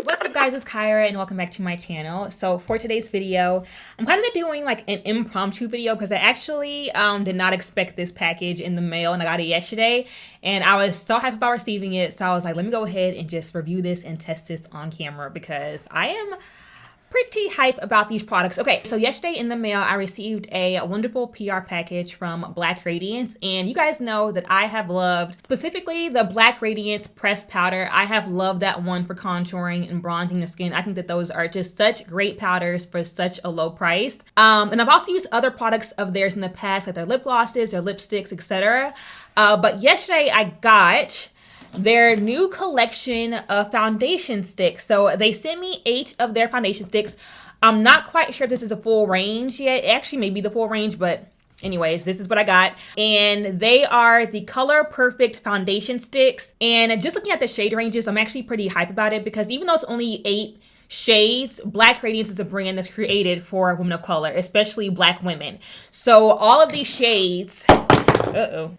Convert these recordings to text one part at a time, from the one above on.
What's up guys, it's Kyra and welcome back to my channel. So for today's video, I'm kind of doing like an impromptu video because I actually did not expect this package in the mail and I got it yesterday and I was so hyped about receiving it. So I was like, let me go ahead and just review this and test this on camera because I am pretty hype about these products. Okay, so yesterday in the mail, I received a wonderful PR package from Black Radiance, and you guys know that I have loved specifically the Black Radiance pressed powder. I have loved that one for contouring and bronzing the skin. I think that those are just such great powders for such a low price. And I've also used other products of theirs in the past, like their lip glosses, their lipsticks, etc. But yesterday I got their new collection of foundation sticks. So they sent me 8 of their foundation sticks. I'm not quite sure if this is a full range yet. It actually may be the full range, but anyways, this is what I got. And they are the Color Perfect foundation sticks. And just looking at the shade ranges, I'm actually pretty hype about it because even though it's only 8 shades, Black Radiance is a brand that's created for women of color, especially Black women. So all of these shades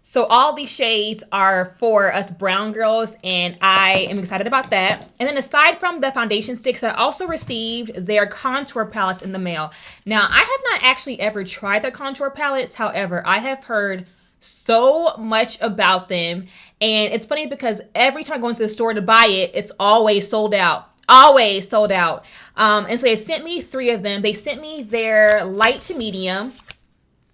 So all these shades are for us brown girls and I am excited about that. And then aside from the foundation sticks, I also received their contour palettes in the mail. Now, I have not actually ever tried their contour palettes. However, I have heard so much about them. And it's funny because every time I go into the store to buy it, it's always sold out. Always sold out. And so they sent me 3 of them. They sent me their light to medium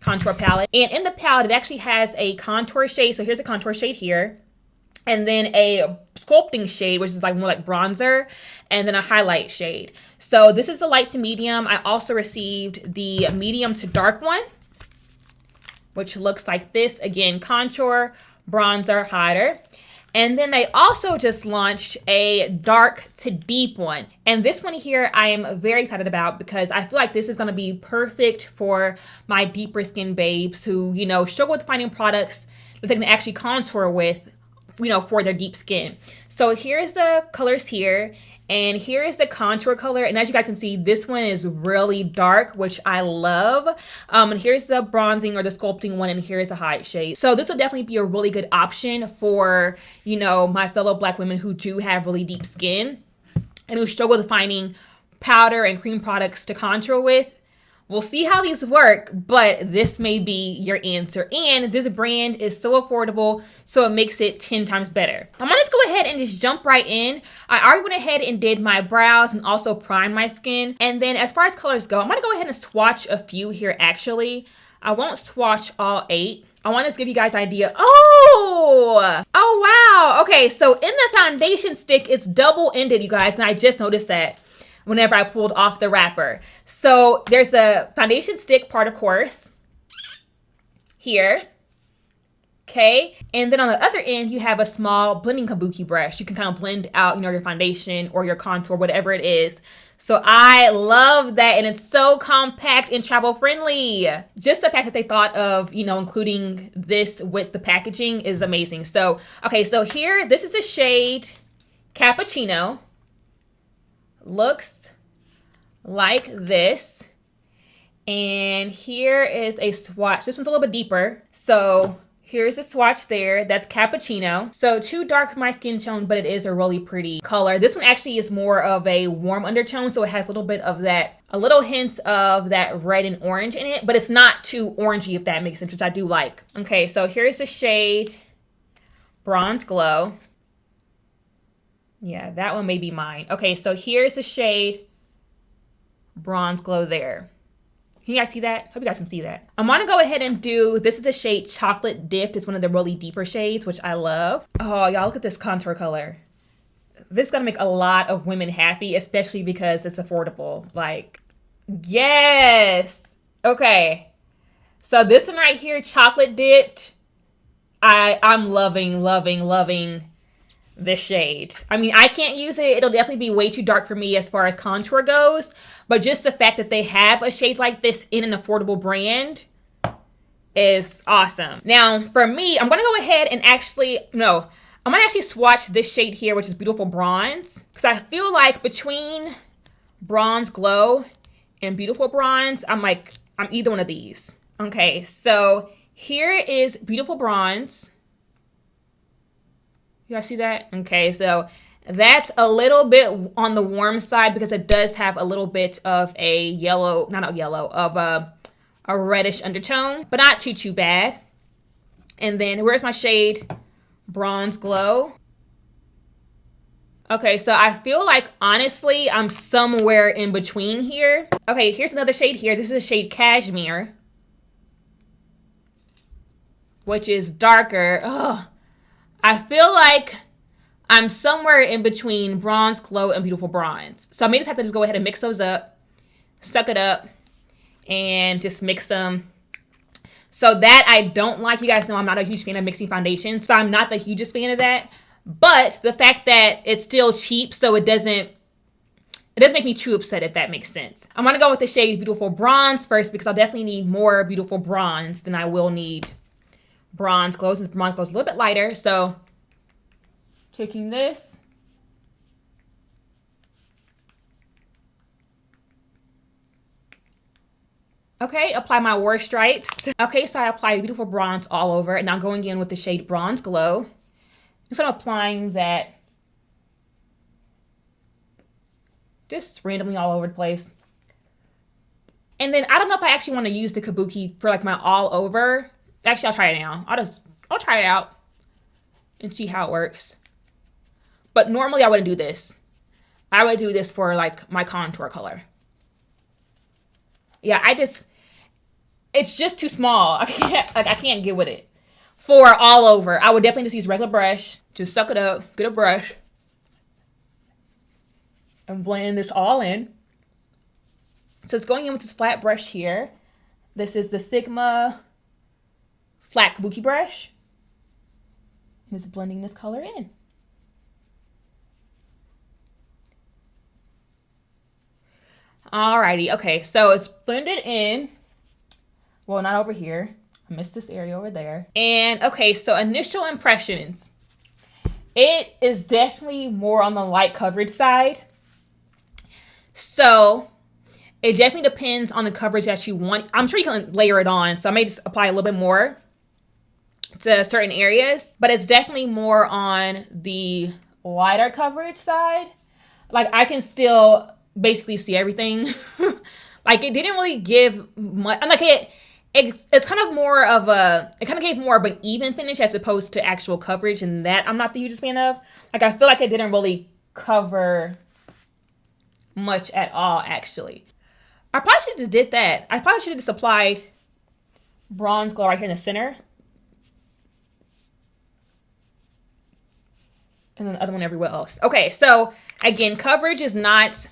contour palette, and in the palette it actually has a contour shade. So here's a contour shade here, and then a sculpting shade, which is like more like bronzer, and then a highlight shade. So this is the light to medium. I also received the medium to dark one, which looks like this. Again, contour, bronzer, highlighter. And then they also just launched a dark to deep one. And this one here I am very excited about because I feel like this is going to be perfect for my deeper skin babes who, you know, struggle with finding products that they can actually contour with, you know, for their deep skin. So here's the colors here. And here is the contour color. And as you guys can see, this one is really dark, which I love. And here's the bronzing or the sculpting one. And here's a highlight shade. So this will definitely be a really good option for, you know, my fellow Black women who do have really deep skin and who struggle with finding powder and cream products to contour with. We'll see how these work, but this may be your answer. And this brand is so affordable, so it makes it 10 times better. I'm gonna just go ahead and just jump right in. I already went ahead and did my brows and also primed my skin. And then as far as colors go, I'm gonna go ahead and swatch a few here actually. I won't swatch all 8. I want to give you guys an idea. Oh wow. Okay, so in the foundation stick, it's double-ended, you guys, and I just noticed that whenever I pulled off the wrapper. So there's a foundation stick part, of course, here. Okay, and then on the other end, you have a small blending kabuki brush. You can kind of blend out, you know, your foundation or your contour, whatever it is. So I love that, and it's so compact and travel friendly. Just the fact that they thought of, you know, including this with the packaging is amazing. So, okay, so here, this is the shade Cappuccino. Looks like this. And here is a swatch. This one's a little bit deeper. So here's a swatch there. That's Cappuccino. So too dark for my skin tone, but it is a really pretty color. This one actually is more of a warm undertone. So it has a little bit of that, a little hint of that red and orange in it, but it's not too orangey, if that makes sense, which I do like. Okay, so here's the shade Bronze Glow. Yeah, that one may be mine. Okay, so here's the shade Bronze Glow there. Can you guys see that? Hope you guys can see that. I'm gonna go ahead and do, this is the shade Chocolate Dipped. It's one of the really deeper shades, which I love. Oh, y'all, look at this contour color. This is gonna make a lot of women happy, especially because it's affordable. Like, yes. Okay. So this one right here, Chocolate Dipped. I'm loving this shade. I mean, I can't use it. It'll definitely be way too dark for me as far as contour goes. But just the fact that they have a shade like this in an affordable brand is awesome. Now, for me, I'm going to go ahead and I'm going to actually swatch this shade here, which is Beautiful Bronze. Because I feel like between Bronze Glow and Beautiful Bronze, I'm either one of these. Okay, so here is Beautiful Bronze. You guys see that? Okay, so That's a little bit on the warm side because it does have a little bit of a yellow, not a yellow, of a reddish undertone, but not too bad. And then where's my shade? Bronze Glow. Okay, so I feel like, honestly, I'm somewhere in between here. Okay, here's another shade here. This is a shade Cashmere, which is darker. Ugh. I feel like I'm somewhere in between Bronze Glow and Beautiful Bronze. So I may just have to just go ahead and mix those up, suck it up, and just mix them. So that I don't like. You guys know I'm not a huge fan of mixing foundations, so I'm not the hugest fan of that. But the fact that it's still cheap, so it doesn't make me too upset, if that makes sense. I'm gonna go with the shade Beautiful Bronze first because I'll definitely need more Beautiful Bronze than I will need Bronze Glow, since Bronze Glow is a little bit lighter. So taking this, okay, apply my War Stripes. Okay, so I applied Beautiful Bronze all over, and now going in with the shade Bronze Glow. So I'm applying that just randomly all over the place. And then I don't know if I actually want to use the Kabuki for like my all over. Actually, I'll try it now. I'll try it out and see how it works. But normally I wouldn't do this. I would do this for like my contour color. Yeah, it's just too small. I can't get with it. For all over, I would definitely just use regular brush. Just suck it up, get a brush, and blend this all in. So it's going in with this flat brush here. This is the Sigma flat kabuki brush. And just blending this color in. Alrighty, okay, so it's blended in. Well, not over here. I missed this area over there. And okay, so initial impressions. It is definitely more on the light coverage side. So it definitely depends on the coverage that you want. I'm sure you can layer it on, so I may just apply a little bit more to certain areas, but it's definitely more on the lighter coverage side. Like I can still basically see everything. Like it didn't really give much. I'm like it's kind of more of it kind of gave more of an even finish as opposed to actual coverage, and that I'm not the hugest fan of. Like I feel like it didn't really cover much at all, actually. I probably should have just did that. I probably should have just applied Bronze Glow right here in the center. And then the other one everywhere else. Okay, so again, coverage is not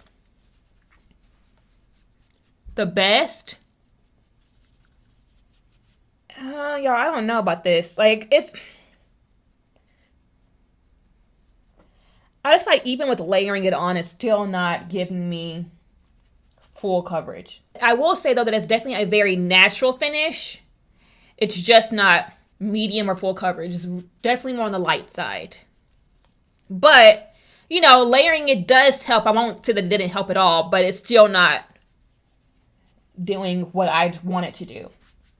the best. Y'all, I don't know about this. Like, I just like even with layering it on, it's still not giving me full coverage. I will say though that it's definitely a very natural finish. It's just not medium or full coverage. It's definitely more on the light side. But, you know, layering it does help. I won't say that it didn't help at all, but it's still not doing what I'd want it to do.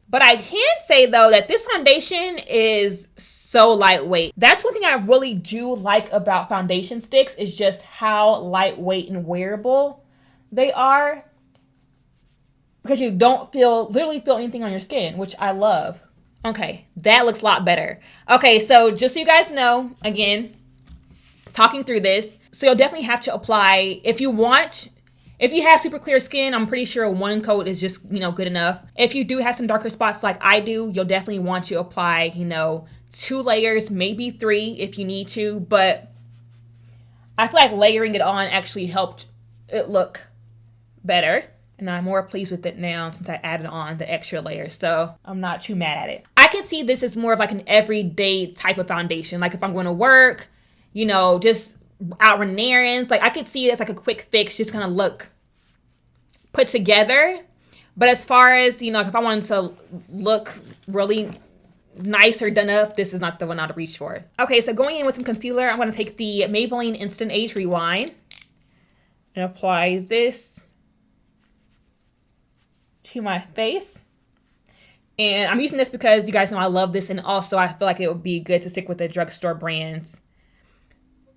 But I can say though that this foundation is so lightweight. That's one thing I really do like about foundation sticks, is just how lightweight and wearable they are. Because you don't literally feel anything on your skin, which I love. Okay, that looks a lot better. Okay, so just so you guys know, again, talking through this, so you'll definitely have to apply, if you have super clear skin, I'm pretty sure one coat is just, good enough. If you do have some darker spots like I do, you'll definitely want to apply, 2 layers, maybe 3 if you need to. But I feel like layering it on actually helped it look better. And I'm more pleased with it now since I added on the extra layer. So I'm not too mad at it. I can see this as more of like an everyday type of foundation. Like if I'm going to work, just out running errands. Like I could see it as like a quick fix, just kind of look put together. But as far as, if I wanted to look really nice or done up, this is not the one I'd reach for. Okay, so going in with some concealer, I'm going to take the Maybelline Instant Age Rewind and apply this to my face. And I'm using this because you guys know I love this, and also I feel like it would be good to stick with the drugstore brands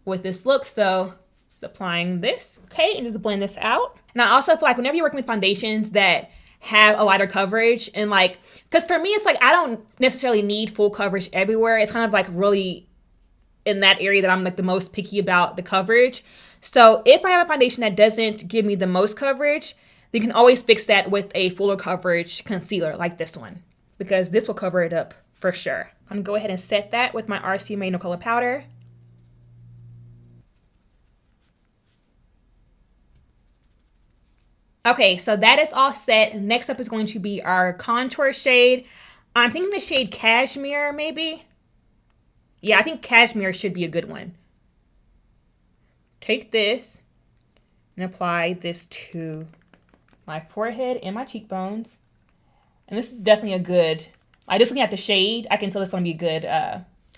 with this look. So just applying this, okay, and just blend this out. And I also feel like whenever you're working with foundations that have a lighter coverage, and like, because for me, it's like I don't necessarily need full coverage everywhere. It's kind of like really in that area that I'm like the most picky about the coverage. So if I have a foundation that doesn't give me the most coverage, you can always fix that with a fuller coverage concealer like this one, because this will cover it up for sure. I'm gonna go ahead and set that with my RCMA No Color Powder. Okay, so that is all set. Next up is going to be our contour shade. I'm thinking the shade Cashmere, maybe? Yeah, I think Cashmere should be a good one. Take this and apply this to my forehead and my cheekbones. And this is definitely a good, like just looking at the shade, I can tell this is going to be a good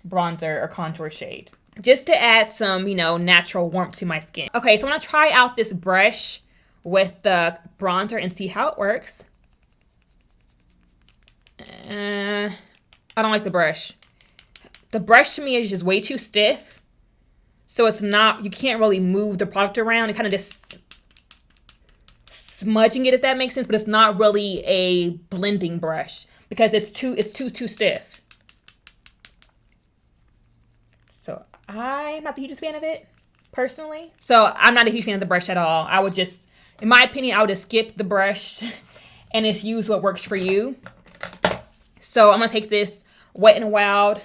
bronzer or contour shade. Just to add some, you know, natural warmth to my skin. Okay, so I'm going to try out this brush with the bronzer and see how it works. I don't like the brush. The brush to me is just way too stiff. So it's not, you can't really move the product around. It kind of just smudging it, if that makes sense, but it's not really a blending brush because it's too stiff. So I'm not the hugest fan of it, personally. So I'm not a huge fan of the brush at all. I would just, in my opinion, I would just skip the brush and just use what works for you. So I'm gonna take this Wet n Wild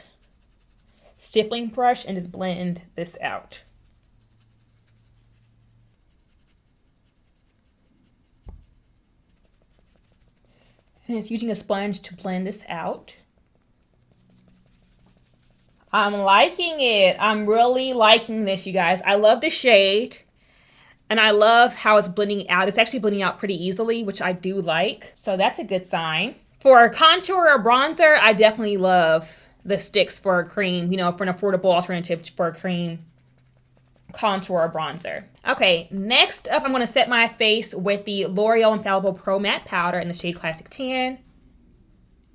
stippling brush and just blend this out. And it's using a sponge to blend this out. I'm liking it. I'm really liking this, you guys. I love the shade. And I love how it's blending out. It's actually blending out pretty easily, which I do like. So that's a good sign. For contour or bronzer, I definitely love the sticks for a cream, you know, for an affordable alternative for a cream contour or bronzer. Okay, next up, I'm going to set my face with the L'Oreal Infallible Pro Matte Powder in the shade Classic Tan.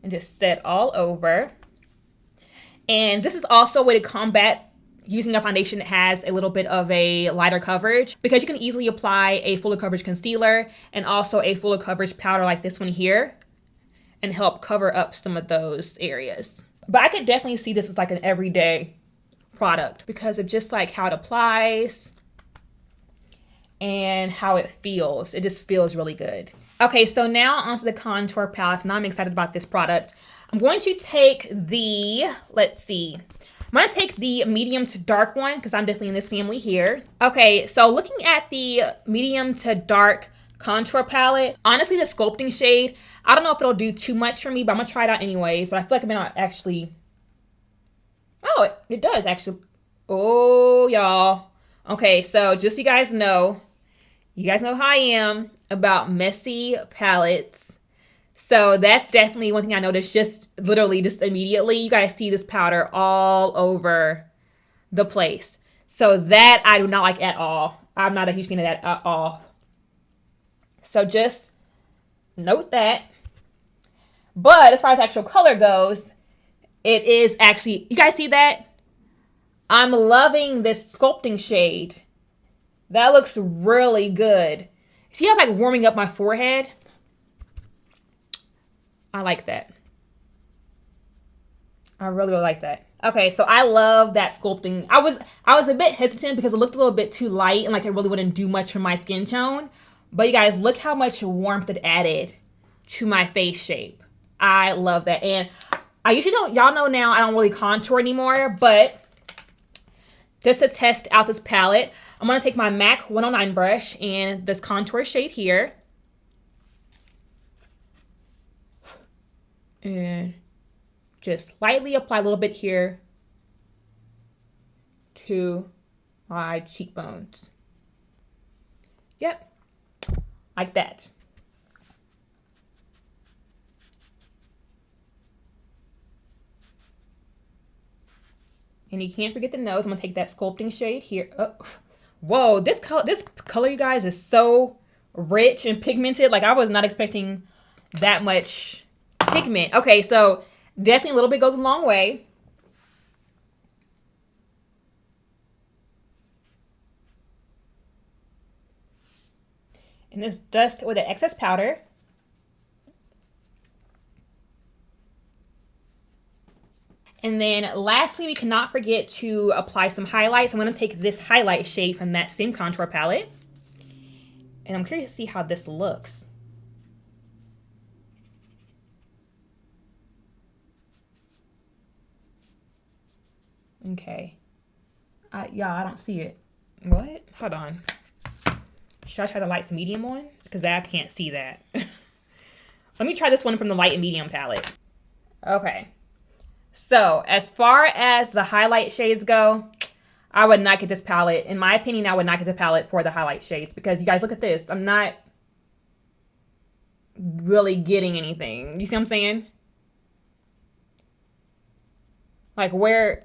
And just set all over. And this is also a way to combat using a foundation that has a little bit of a lighter coverage, because you can easily apply a fuller coverage concealer and also a fuller coverage powder like this one here and help cover up some of those areas. But I could definitely see this as like an everyday product because of just like how it applies and how it feels. It just feels really good. Okay, so now onto the contour palette. Now I'm excited about this product. I'm going to take the, let's see. I'm going to take the medium to dark one because I'm definitely in this family here. Okay, so looking at the medium to dark contour palette, honestly, the sculpting shade, I don't know if it'll do too much for me, but I'm going to try it out anyways. But I feel like I may not actually, oh, it does actually. Oh, y'all. Okay, so just so you guys know how I am about messy palettes. So that's definitely one thing I noticed just literally just immediately. You guys see this powder all over the place. So that I do not like at all. I'm not a huge fan of that at all. So just note that. But as far as actual color goes, it is actually, you guys see that? I'm loving this sculpting shade. That looks really good. See how it's like warming up my forehead? I like that. I really, really like that. Okay, so I love that sculpting. I was a bit hesitant because it looked a little bit too light and like it really wouldn't do much for my skin tone. But you guys, look how much warmth it added to my face shape. I love that. And I usually don't, y'all know now I don't really contour anymore, but just to test out this palette, I'm going to take my MAC 109 brush and this contour shade here. And just lightly apply a little bit here to my cheekbones. Yep, like that. And you can't forget the nose. I'm gonna take that sculpting shade here. Oh, whoa, this color, you guys, is so rich and pigmented. Like I was not expecting that much pigment. Okay, so definitely a little bit goes a long way. And this dust with the excess powder. And then lastly, we cannot forget to apply some highlights. I'm going to take this highlight shade from that same contour palette. And I'm curious to see how this looks. Okay. Yeah, I don't see it. What? Hold on. Should I try the lights medium one? Because I can't see that. Let me try this one from the light and medium palette. Okay. So as far as the highlight shades go, I would not get this palette. In my opinion, I would not get the palette for the highlight shades because you guys look at this. I'm not really getting anything. You see what I'm saying? Where's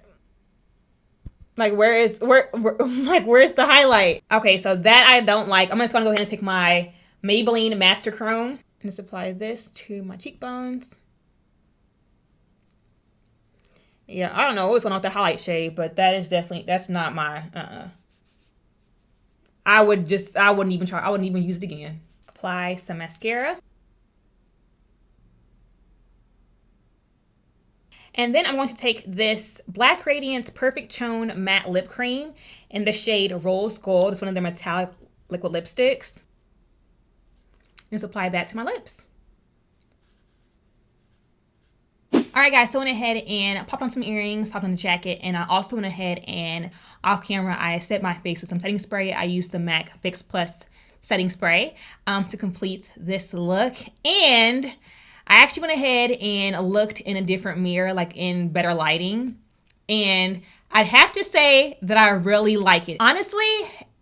the highlight? Okay, so that I don't like. I'm just gonna go ahead and take my Maybelline Master Chrome and just apply this to my cheekbones. Yeah, I don't know what's going on with the highlight shade, but that is definitely, that's not my, I wouldn't even use it again. Apply some mascara. And then I'm going to take this Black Radiance Perfect Tone Matte Lip Cream in the shade Rose Gold. It's one of their metallic liquid lipsticks. Just apply that to my lips. All right, guys, so I went ahead and popped on some earrings, popped on a jacket, and I also went ahead and off camera, I set my face with some setting spray. I used the MAC Fix Plus setting spray to complete this look. And I actually went ahead and looked in a different mirror, like in better lighting. And I'd have to say that I really like it. Honestly,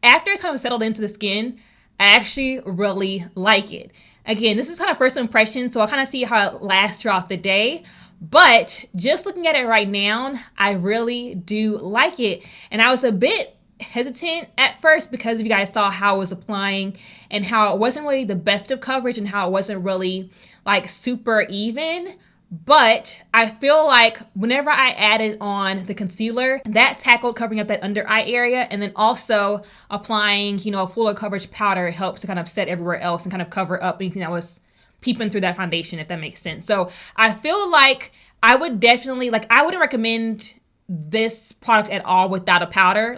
after it's kind of settled into the skin, I actually really like it. Again, this is kind of first impression, so I'll kind of see how it lasts throughout the day. But just looking at it right now, I really do like it. And I was a bit hesitant at first because you guys saw how I was applying and how it wasn't really the best of coverage and how it wasn't really like super even. But I feel like whenever I added on the concealer, that tackled covering up that under eye area, and then also applying, you know, a fuller coverage powder helped to kind of set everywhere else and kind of cover up anything that was peeping through that foundation, if that makes sense. So I feel like I would definitely, I wouldn't recommend this product at all without a powder,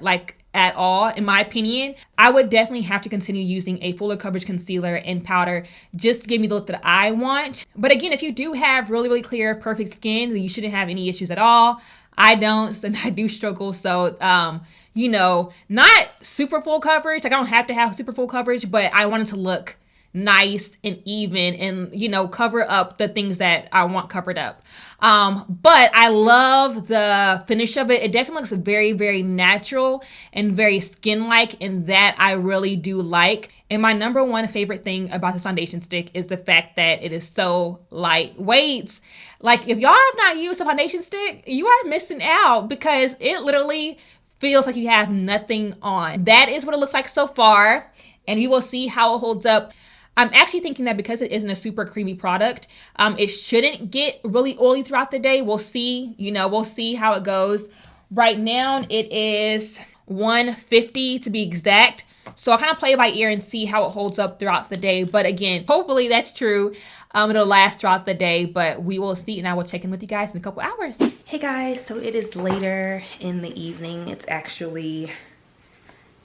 at all, in my opinion. I would definitely have to continue using a fuller coverage concealer and powder just to give me the look that I want. But again, if you do have really, really clear, perfect skin, then you shouldn't have any issues at all. I don't, and I do struggle. So, you know, not super full coverage. I don't have to have super full coverage, but I want it to look nice and even and, you know, cover up the things that I want covered up. But I love the finish of it. It definitely looks very, very natural and very skin-like, and that I really do like. And my number one favorite thing about this foundation stick is the fact that it is so lightweight. Like, if y'all have not used a foundation stick, you are missing out because it literally feels like you have nothing on. That is what it looks like so far, and you will see how it holds up. I'm actually thinking that because it isn't a super creamy product, it shouldn't get really oily throughout the day. We'll see, we'll see how it goes. Right now, it is 150 to be exact. So I'll kind of play it by ear and see how it holds up throughout the day. But again, hopefully that's true. It'll last throughout the day, but we will see, and I will check in with you guys in a couple hours. Hey guys, so it is later in the evening. It's actually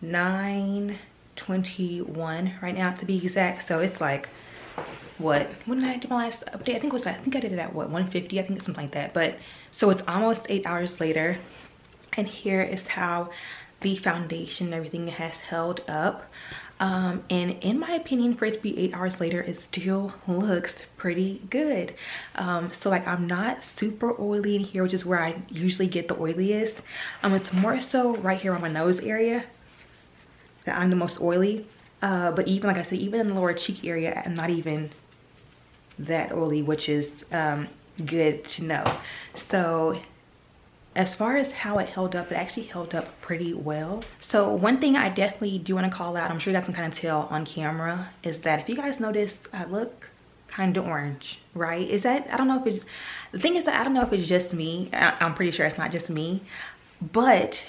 9:21 right now to be exact. So it's like, when did I do my last update? I think I did it at 150. I think it's something like that. But so it's almost 8 hours later, and here is how the foundation and everything has held up. And in my opinion, for it to be 8 hours later, it still looks pretty good. So I'm not super oily in here, which is where I usually get the oiliest. It's more so right here on my nose area that I'm the most oily. But even, like I said, even in the lower cheek area, I'm not even that oily, which is good to know. So as far as how it held up, it actually held up pretty well. So one thing I definitely do want to call out, I'm sure you guys can kind of tell on camera, is that if you guys notice, I look kind of orange, right? I don't know if it's, the thing is that I don't know if it's just me. I'm pretty sure it's not just me, but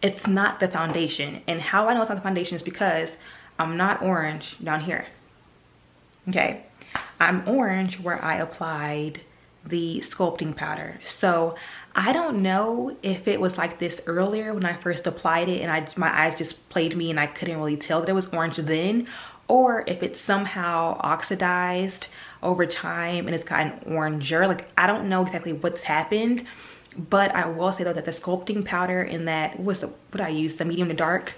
it's not the foundation. And how I know it's not the foundation is because I'm not orange down here. Okay, I'm orange where I applied the sculpting powder. So I don't know if it was like this earlier when I first applied it and my eyes just played me and I couldn't really tell that it was orange then, or if it's somehow oxidized over time and it's gotten oranger. Like, I don't know exactly what's happened, but I will say though that the sculpting powder in that, what I used, the medium to dark,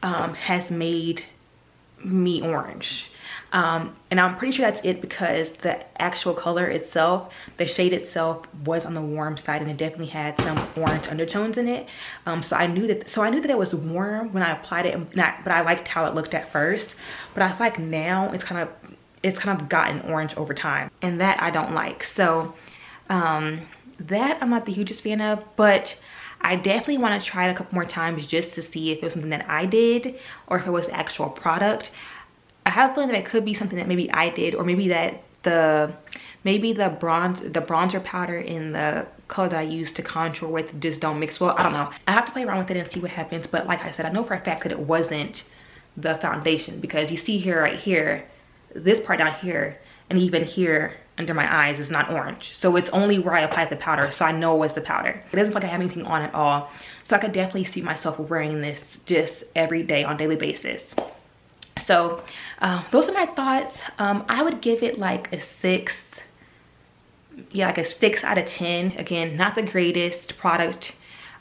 has made me orange. And I'm pretty sure that's it, because the actual color itself, the shade itself, was on the warm side and it definitely had some orange undertones in it. So I knew that it was warm when I applied it, but I liked how it looked at first. But I feel like now it's kind of gotten orange over time, and that I don't like. So that I'm not the hugest fan of, but I definitely want to try it a couple more times just to see if it was something that I did or if it was actual product. I have a feeling that it could be something that maybe I did, or maybe that the bronzer powder in the color that I used to contour with just don't mix well. I don't know. I have to play around with it and see what happens. But like I said, I know for a fact that it wasn't the foundation, because you see here, right here, this part down here and even here under my eyes is not orange. So it's only where I applied the powder, so I know it was the powder. It doesn't look like I have anything on at all. So I could definitely see myself wearing this just every day on a daily basis. So those are my thoughts. I would give it like a 6. Yeah, like a 6 out of 10. Again, not the greatest product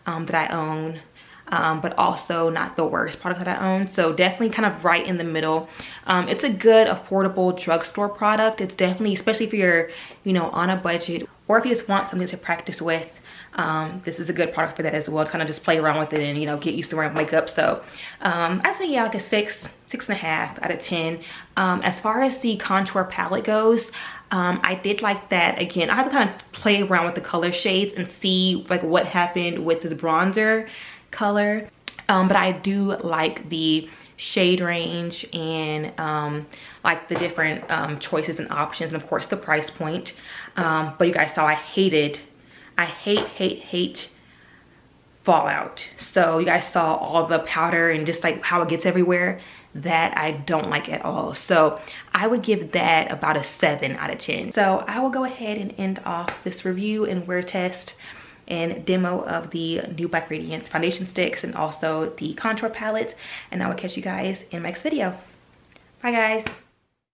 that I own, but also not the worst product that I own. So definitely kind of right in the middle. It's a good, affordable drugstore product. It's definitely, especially if you're, you know, on a budget, or if you just want something to practice with. This is a good product for that as well. To kind of just play around with it and, you know, get used to wearing makeup. So I'd say, yeah, like a 6.5 out of 10. As far as the contour palette goes, I did like that. Again, I have to kind of play around with the color shades and see like what happened with this bronzer color. But I do like the shade range and like the different choices and options, and of course the price point. But you guys saw I hate fallout. So you guys saw all the powder and just like how it gets everywhere. That I don't like at all. So I would give that about a 7 out of 10. So I will go ahead and end off this review and wear test and demo of the new Black Radiance foundation sticks and also the contour palettes. And I will catch you guys in my next video. Bye guys.